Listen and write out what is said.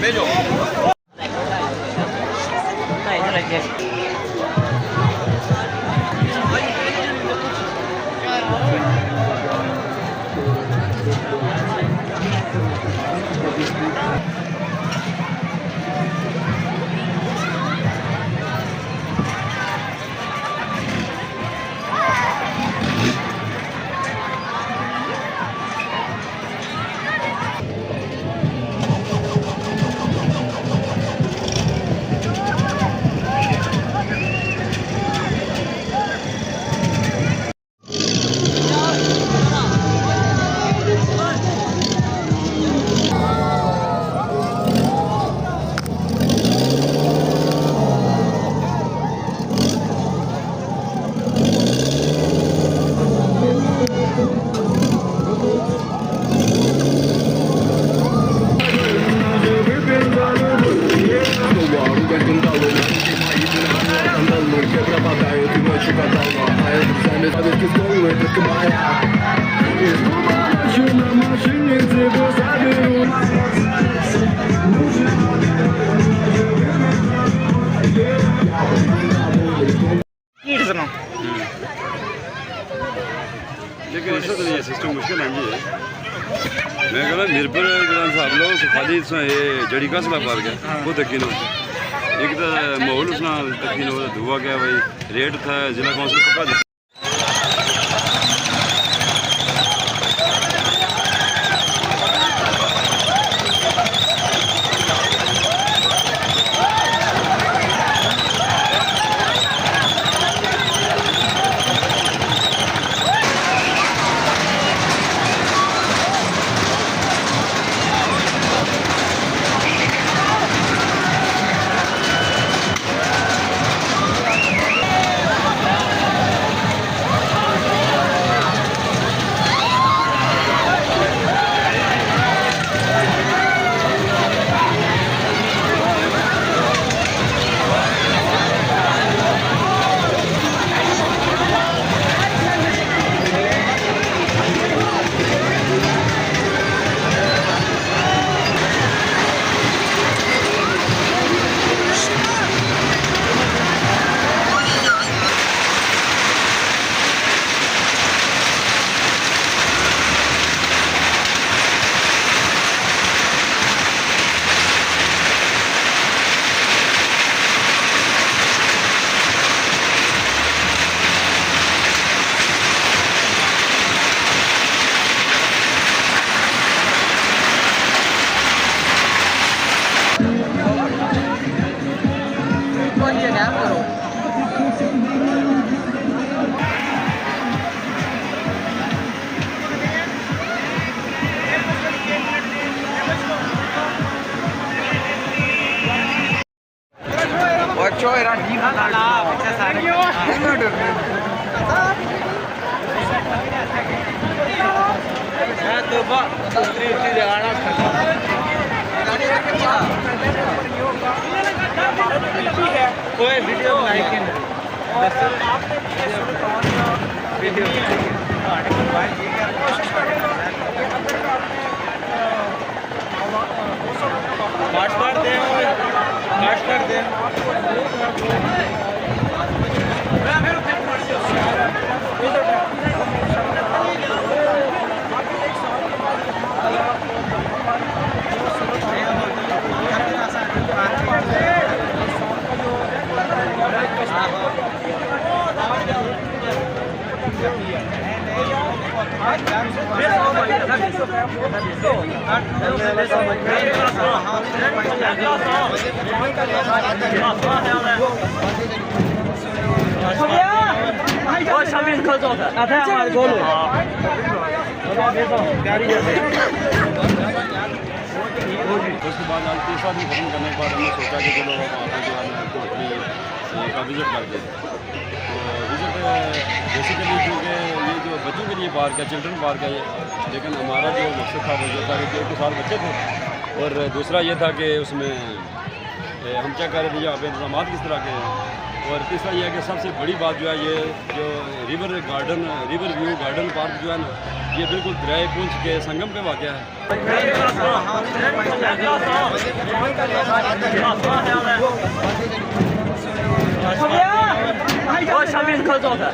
भेजो। लेकिन ऐसा तो नहीं है, सिस्टम मुश्किल है जी। मैं कहना मिरपुर साहब लोग खाली ये जड़ी का सला पार गया वो तकीन एक तो माहौल उसना तकीन धुआ गया भाई रेट था जिला कौंसिल पक्का। कोई वीडियो我上面可做的，啊，他要过路。उसके बाद आज तीसरा दिन खत्म करने के बाद हमने सोचा कि चलो वहाँ पर जो है ना कोटली का विज़िट करके तो विज़िट बेसिकली क्योंकि ये जो बच्चों के लिए पार्क है चिल्ड्रन पार्क है ये, लेकिन हमारा जो मकसद था वो ये था कि 1 साल बच्चे थे और दूसरा ये था कि उसमें हम क्या कह रहे थे यहाँ पे इंतजाम किस तरह के हैं और तीसरा यह है कि सबसे बड़ी बात जो है ये जो रिवर व्यू गार्डन पार्क जो है ना ये बिल्कुल दरियाए पुंछ के संगम पे वाक़ है।我上面可走的。